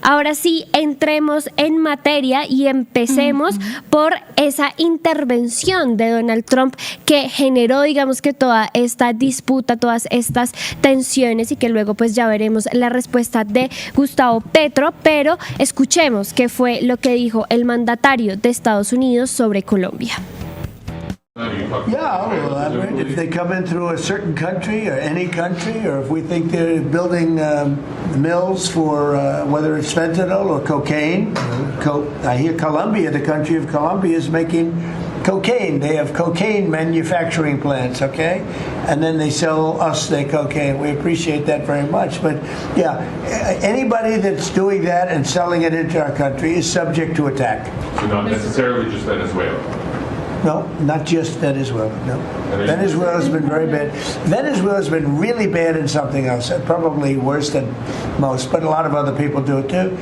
ahora sí, entremos en materia y empecemos por esa intervención de Donald Trump que generó, digamos que toda esta disputa, todas estas tensiones y que luego pues ya veremos la respuesta de Gustavo Petro, pero escuchemos qué fue lo que dijo el mandatario de Estados Unidos sobre Colombia. Yeah, well, I mean, if they come in through a certain country or any country, or if we think they're building mills for whether it's fentanyl or cocaine. I hear Colombia, the country of Colombia, is making cocaine. They have cocaine manufacturing plants, okay? And then they sell us their cocaine. We appreciate that very much. But yeah, anybody that's doing that and selling it into our country is subject to attack. So not necessarily just Venezuela. No, not just Venezuela. No, Venezuela's been very bad. Venezuela's been really bad in something else, probably worse than most, but a lot of other people do it too.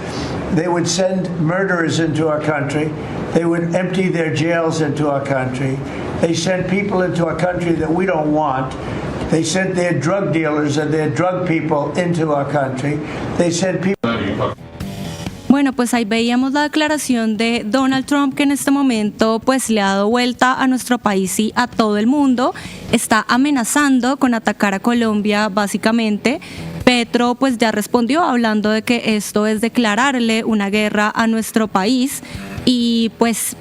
They would send murderers into our country. They would empty their jails into our country. They send people into our country that we don't want. They sent their drug dealers and their drug people into our country. They sent people... Bueno, pues ahí veíamos la declaración de Donald Trump, que en este momento pues le ha dado vuelta a nuestro país y a todo el mundo. Está amenazando con atacar a Colombia, básicamente. Petro pues ya respondió hablando de que esto es declararle una guerra a nuestro país y pues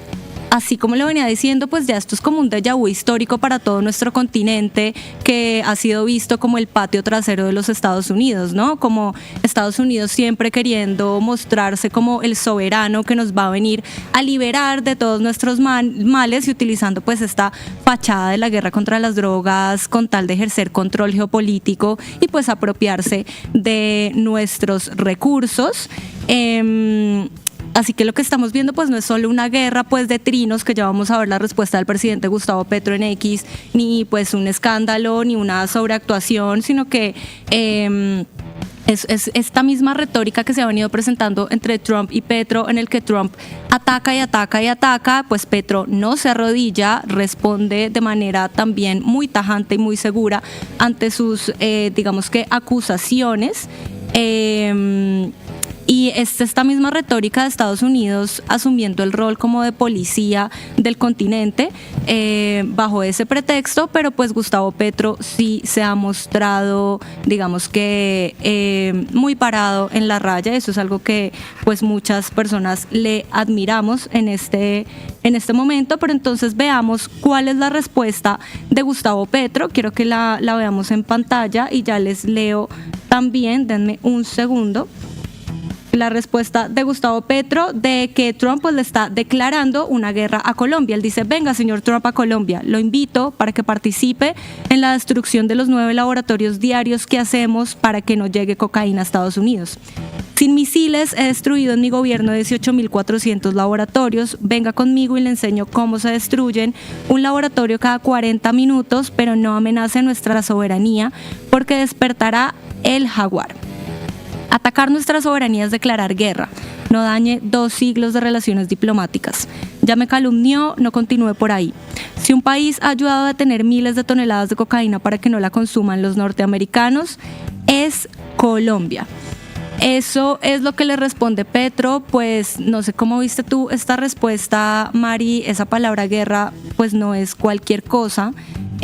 así como lo venía diciendo, pues ya esto es como un déjà vu histórico para todo nuestro continente, que ha sido visto como el patio trasero de los Estados Unidos, ¿no? Como Estados Unidos siempre queriendo mostrarse como el soberano que nos va a venir a liberar de todos nuestros males y utilizando pues esta fachada de la guerra contra las drogas con tal de ejercer control geopolítico y pues apropiarse de nuestros recursos. Así que lo que estamos viendo pues no es solo una guerra pues de trinos, que ya vamos a ver la respuesta del presidente Gustavo Petro en X, ni pues un escándalo, ni una sobreactuación, sino que es esta misma retórica que se ha venido presentando entre Trump y Petro, en el que Trump ataca y ataca y ataca, pues Petro no se arrodilla, responde de manera también muy tajante y muy segura ante sus, digamos que, acusaciones. Y esta misma retórica de Estados Unidos asumiendo el rol como de policía del continente bajo ese pretexto, pero pues Gustavo Petro sí se ha mostrado, digamos que muy parado en la raya. Eso es algo que pues muchas personas le admiramos en este momento, pero entonces veamos cuál es la respuesta de Gustavo Petro. Quiero que la veamos en pantalla y ya les leo también, denme un segundo. La respuesta de Gustavo Petro de que Trump pues le está declarando una guerra a Colombia. Él dice: venga, señor Trump, a Colombia, lo invito para que participe en la destrucción de los 9 laboratorios diarios que hacemos para que no llegue cocaína a Estados Unidos. Sin misiles he destruido en mi gobierno 18.400 laboratorios. Venga conmigo y le enseño cómo se destruyen un laboratorio cada 40 minutos, pero no amenace nuestra soberanía porque despertará el jaguar. Atacar nuestra soberanía es declarar guerra. No dañe 2 siglos de relaciones diplomáticas. Ya me calumnió, no continúe por ahí. Si un país ha ayudado a detener miles de toneladas de cocaína para que no la consuman los norteamericanos, es Colombia. Eso es lo que le responde Petro. Pues no sé cómo viste tú esta respuesta, Mari. Esa palabra guerra pues no es cualquier cosa.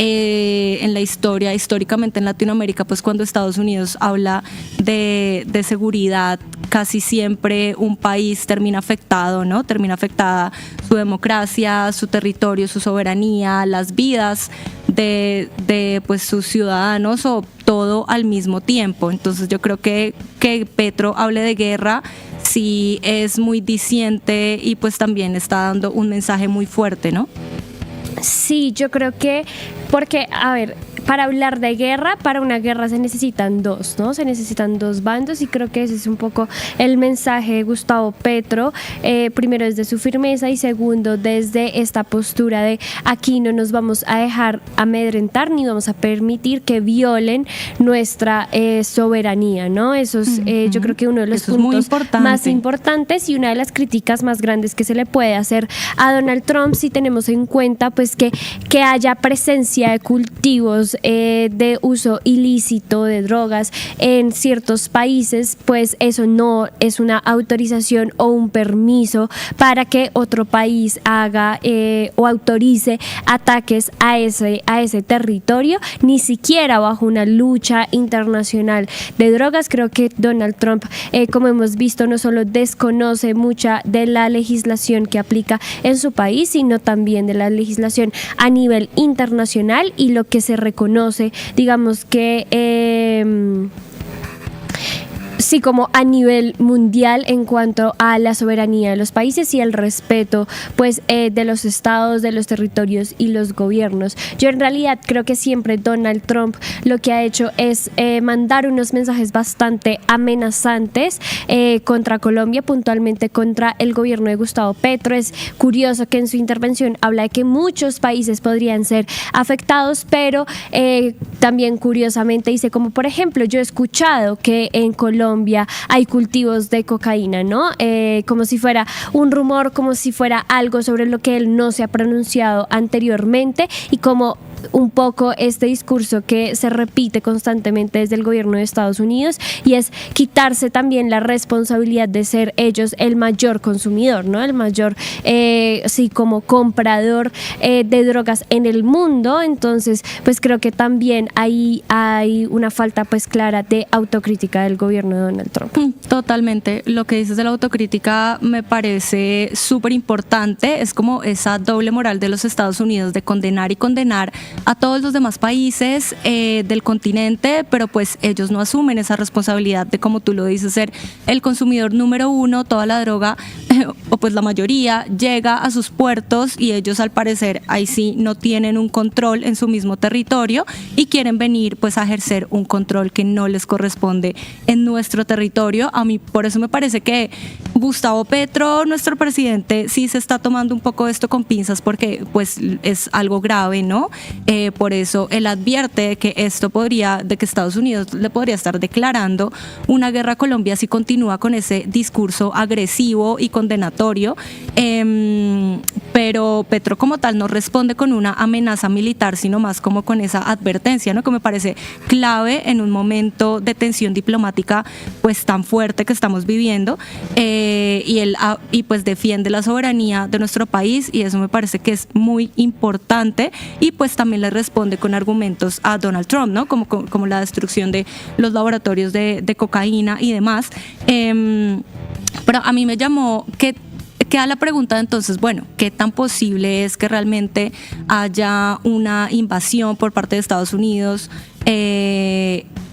En la historia, históricamente en Latinoamérica, pues cuando Estados Unidos habla de seguridad, casi siempre un país termina afectado, ¿no? Termina afectada su democracia, su territorio, su soberanía, las vidas de pues sus ciudadanos, o todo al mismo tiempo. Entonces yo creo que Petro hable de guerra sí es muy diciente y pues también está dando un mensaje muy fuerte, ¿no? Sí, yo creo que, porque, a ver, para hablar de guerra, para una guerra se necesitan dos, ¿no? Se necesitan 2 bandos y creo que ese es un poco el mensaje de Gustavo Petro, primero desde su firmeza y segundo desde esta postura de aquí no nos vamos a dejar amedrentar ni vamos a permitir que violen nuestra soberanía, ¿no? Eso es, yo creo que uno de los puntos más importantes y una de las críticas más grandes que se le puede hacer a Donald Trump, si tenemos en cuenta pues que haya presencia de cultivos de uso ilícito de drogas en ciertos países, pues eso no es una autorización o un permiso para que otro país haga o autorice ataques a ese territorio, ni siquiera bajo una lucha internacional de drogas. Creo que Donald Trump, como hemos visto, no solo desconoce mucha de la legislación que aplica en su país, sino también de la legislación a nivel internacional y lo que se reconoce, digamos que sí, como a nivel mundial en cuanto a la soberanía de los países y el respeto, pues, de los estados, de los territorios y los gobiernos. Yo en realidad creo que siempre Donald Trump lo que ha hecho es mandar unos mensajes bastante amenazantes contra Colombia, puntualmente contra el gobierno de Gustavo Petro. Es curioso que en su intervención habla de que muchos países podrían ser afectados, pero también curiosamente dice, como por ejemplo, yo he escuchado que en Colombia hay cultivos de cocaína, ¿no? Como si fuera un rumor, como si fuera algo sobre lo que él no se ha pronunciado anteriormente, y como un poco este discurso que se repite constantemente desde el gobierno de Estados Unidos, y es quitarse también la responsabilidad de ser ellos el mayor consumidor, ¿no? El mayor, sí, como comprador de drogas en el mundo. Entonces, pues creo que también ahí hay una falta pues clara de autocrítica del gobierno de Donald Trump. Totalmente, lo que dices de la autocrítica me parece súper importante. Es como esa doble moral de los Estados Unidos de condenar y condenar a todos los demás países del continente, pero pues ellos no asumen esa responsabilidad de, como tú lo dices, ser el consumidor número uno. Toda la droga, o pues la mayoría, llega a sus puertos y ellos al parecer ahí sí no tienen un control en su mismo territorio y quieren venir pues a ejercer un control que no les corresponde en nuestro territorio. A mí por eso me parece que Gustavo Petro, nuestro presidente, sí se está tomando un poco esto con pinzas, porque pues es algo grave, ¿no? Por eso él advierte que de que Estados Unidos le podría estar declarando una guerra a Colombia si continúa con ese discurso agresivo y condenatorio. Pero Petro como tal no responde con una amenaza militar, sino más como con esa advertencia, ¿no? Que me parece clave en un momento de tensión diplomática pues tan fuerte que estamos viviendo, y él pues defiende la soberanía de nuestro país, y eso me parece que es muy importante, y pues también le responde con argumentos a Donald Trump, ¿no? Como la destrucción de los laboratorios de cocaína y demás. Pero a mí me llamó que queda la pregunta de entonces, bueno, ¿qué tan posible es que realmente haya una invasión por parte de Estados Unidos?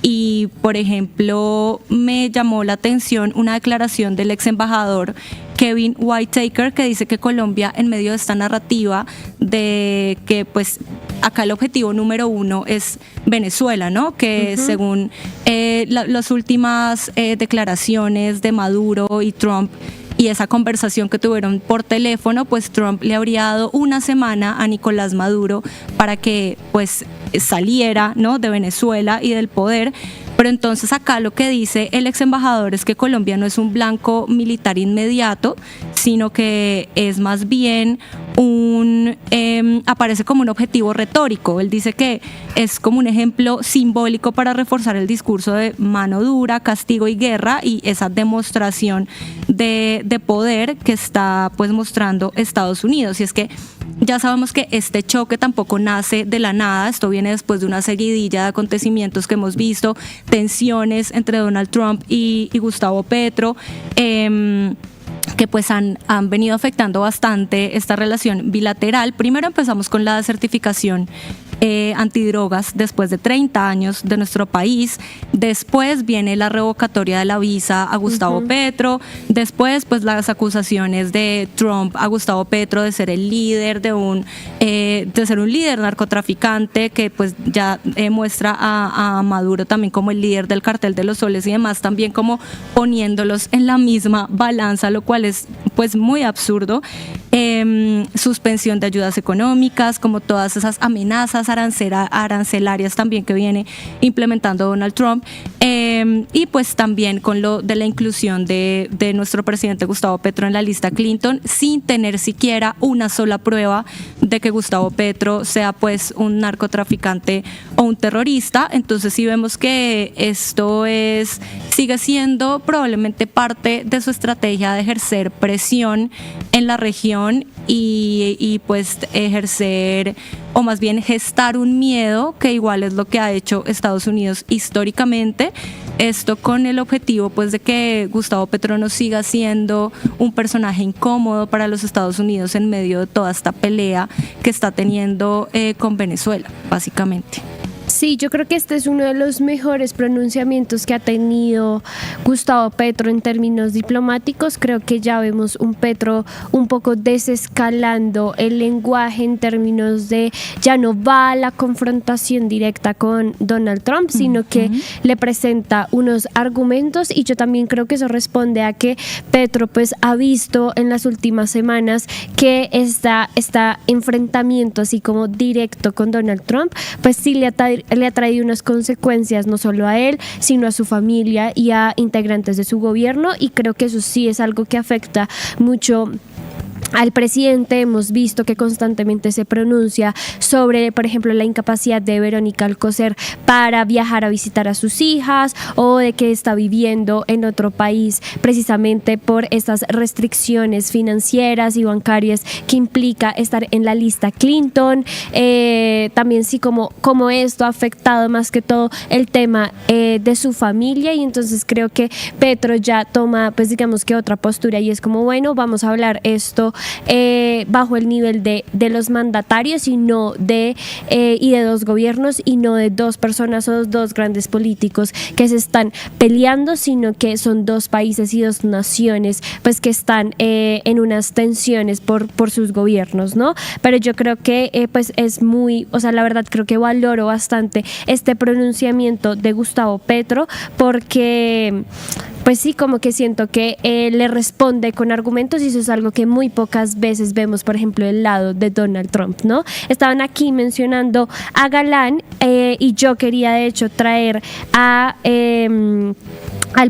Y, por ejemplo, me llamó la atención una declaración del ex embajador Kevin Whitaker, que dice que Colombia, en medio de esta narrativa de que pues acá el objetivo número uno es Venezuela, ¿no? Que según las últimas declaraciones de Maduro y Trump, y esa conversación que tuvieron por teléfono, pues Trump le habría dado una semana a Nicolás Maduro para que pues saliera, ¿no?, de Venezuela y del poder. Pero entonces acá lo que dice el ex embajador es que Colombia no es un blanco militar inmediato, sino que es más bien aparece como un objetivo retórico. Él dice que es como un ejemplo simbólico para reforzar el discurso de mano dura, castigo y guerra, y esa demostración de poder que está pues mostrando Estados Unidos. Y es que ya sabemos que este choque tampoco nace de la nada. Esto viene después de una seguidilla de acontecimientos que hemos visto, tensiones entre Donald Trump y Gustavo Petro, que pues han venido afectando bastante esta relación bilateral. Primero empezamos con la desertificación antidrogas después de 30 años de nuestro país. Después viene la revocatoria de la visa a Gustavo Petro. Después pues las acusaciones de Trump a Gustavo Petro de ser el líder de ser un líder narcotraficante, que pues ya muestra a Maduro también como el líder del cartel de los soles y demás, también como poniéndolos en la misma balanza, lo cual es pues muy absurdo. suspensión de ayudas económicas, como todas esas amenazas arancelarias también que viene implementando Donald Trump, y pues también con lo de la inclusión de nuestro presidente Gustavo Petro en la lista Clinton, sin tener siquiera una sola prueba de que Gustavo Petro sea pues un narcotraficante o un terrorista. Entonces sí vemos que esto sigue siendo probablemente parte de su estrategia de ejercer presión en la región y pues ejercer, o más bien gestar un miedo, que igual es lo que ha hecho Estados Unidos históricamente, esto con el objetivo pues de que Gustavo Petro no siga siendo un personaje incómodo para los Estados Unidos en medio de toda esta pelea que está teniendo con Venezuela, básicamente. Sí, yo creo que este es uno de los mejores pronunciamientos que ha tenido Gustavo Petro en términos diplomáticos. Creo que ya vemos un Petro un poco desescalando el lenguaje en términos de ya no va a la confrontación directa con Donald Trump, sino que le presenta unos argumentos, y yo también creo que eso responde a que Petro pues ha visto en las últimas semanas que este enfrentamiento así como directo con Donald Trump pues sí le ha traído unas consecuencias no solo a él, sino a su familia y a integrantes de su gobierno, y creo que eso sí es algo que afecta mucho al presidente. Hemos visto que constantemente se pronuncia sobre, por ejemplo, la incapacidad de Verónica Alcocer para viajar a visitar a sus hijas, o de que está viviendo en otro país precisamente por estas restricciones financieras y bancarias que implica estar en la lista Clinton. También sí como esto ha afectado más que todo el tema de su familia, y entonces creo que Petro ya toma pues digamos que otra postura, y es como bueno, vamos a hablar esto bajo el nivel de los mandatarios y de dos gobiernos, y no de dos personas o dos grandes políticos que se están peleando, sino que son dos países y dos naciones pues que están en unas tensiones por sus gobiernos, ¿no? Pero yo creo que pues es muy, o sea, la verdad creo que valoro bastante este pronunciamiento de Gustavo Petro, porque pues sí, como que siento que le responde con argumentos, y eso es algo que muy pocas veces vemos, por ejemplo, del lado de Donald Trump, ¿no? Estaban aquí mencionando a Galán, y yo quería de hecho traer al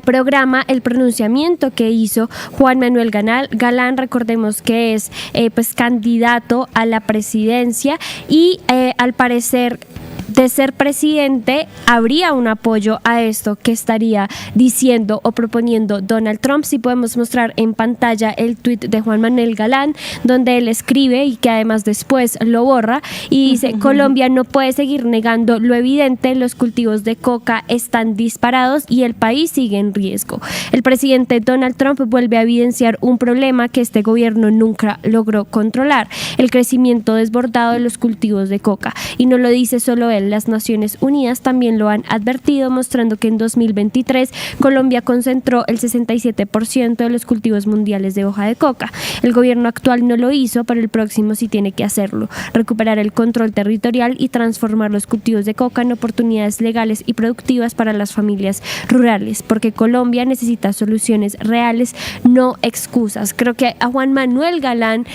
programa el pronunciamiento que hizo Juan Manuel Galán. Recordemos que es pues candidato a la presidencia, y al parecer, de ser presidente, habría un apoyo a esto que estaría diciendo o proponiendo Donald Trump. Si podemos mostrar en pantalla el tuit de Juan Manuel Galán, donde él escribe, y que además después lo borra, y dice: Colombia no puede seguir negando lo evidente, los cultivos de coca están disparados y el país sigue en riesgo. El presidente Donald Trump vuelve a evidenciar un problema que este gobierno nunca logró controlar: el crecimiento desbordado de los cultivos de coca. Y no lo dice solo él, las Naciones Unidas también lo han advertido, mostrando que en 2023 Colombia concentró el 67% de los cultivos mundiales de hoja de coca. El gobierno actual no lo hizo, pero el próximo sí tiene que hacerlo: recuperar el control territorial y transformar los cultivos de coca en oportunidades legales y productivas para las familias rurales, porque Colombia necesita soluciones reales, no excusas. Creo que a Juan Manuel Galán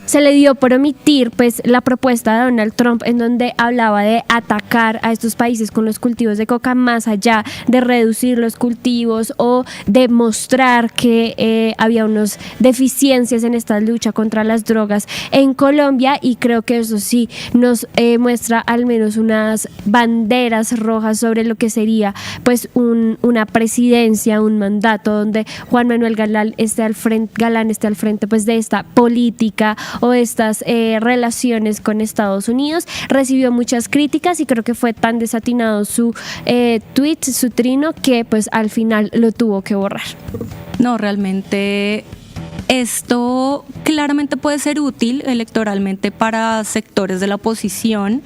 se le dio por omitir pues la propuesta de Donald Trump, en donde hablaba de atacar a estos países con los cultivos de coca, más allá de reducir los cultivos o de mostrar que había unas deficiencias en esta lucha contra las drogas en Colombia. Y creo que eso sí nos muestra al menos unas banderas rojas sobre lo que sería pues una presidencia, un mandato donde Juan Manuel Galán esté al frente pues de esta política o estas relaciones con Estados Unidos. Recibió muchas críticas, y creo que fue tan desatinado su tweet, su trino, que pues al final lo tuvo que borrar. No, realmente esto claramente puede ser útil electoralmente para sectores de la oposición,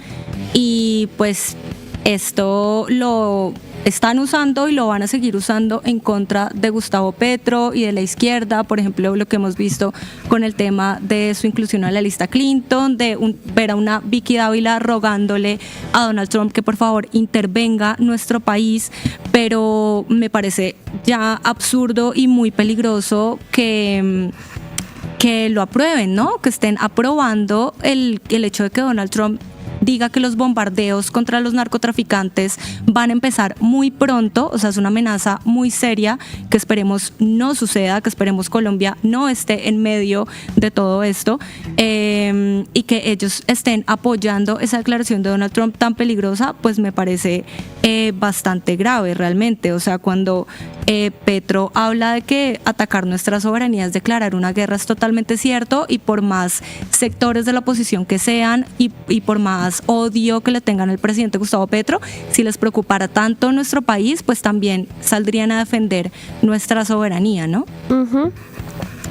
y pues esto lo están usando y lo van a seguir usando en contra de Gustavo Petro y de la izquierda. Por ejemplo, lo que hemos visto con el tema de su inclusión en la lista Clinton, de ver a una Vicky Dávila rogándole a Donald Trump que por favor intervenga nuestro país. Pero me parece ya absurdo y muy peligroso que que lo aprueben, ¿no? Que estén aprobando el hecho de que Donald Trump diga que los bombardeos contra los narcotraficantes van a empezar muy pronto, o sea, es una amenaza muy seria que esperemos no suceda, que esperemos Colombia no esté en medio de todo esto, y que ellos estén apoyando esa declaración de Donald Trump tan peligrosa, pues me parece bastante grave realmente. O sea, cuando Petro habla de que atacar nuestra soberanía es declarar una guerra, es totalmente cierto, y por más sectores de la oposición que sean y por más odio que le tengan al presidente Gustavo Petro, si les preocupara tanto nuestro país, pues también saldrían a defender nuestra soberanía, ¿no? Ujú.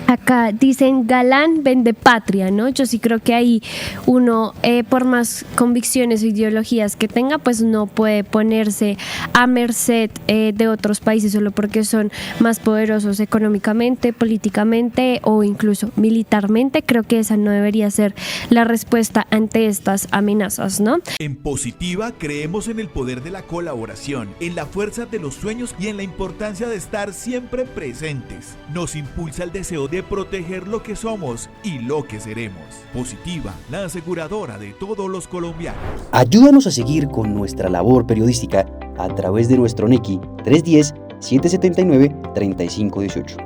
Acá dicen Galán vende patria, ¿no? Yo sí creo que ahí uno, por más convicciones o ideologías que tenga, pues no puede ponerse a merced de otros países solo porque son más poderosos económicamente, políticamente o incluso militarmente. Creo que esa no debería ser la respuesta ante estas amenazas, ¿no? En Positiva creemos en el poder de la colaboración, en la fuerza de los sueños y en la importancia de estar siempre presentes. Nos impulsa el deseo de proteger lo que somos y lo que seremos. Positiva, la aseguradora de todos los colombianos. Ayúdanos a seguir con nuestra labor periodística a través de nuestro NECI 310-779-3518.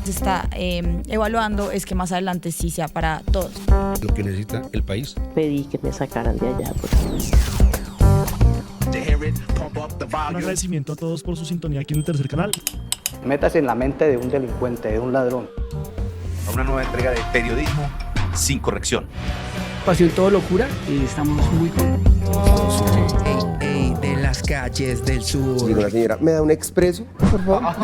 Se está evaluando es que más adelante sí sea para todos. Lo que necesita el país. Pedí que me sacaran de allá. Un agradecimiento a todos por su sintonía aquí en el tercer canal. Métase en la mente de un delincuente, de un ladrón. A una nueva entrega de periodismo sin corrección. Pasión todo locura y estamos muy contentos. De las calles del sur. Digo, la señora, ¿me da un expreso, por favor?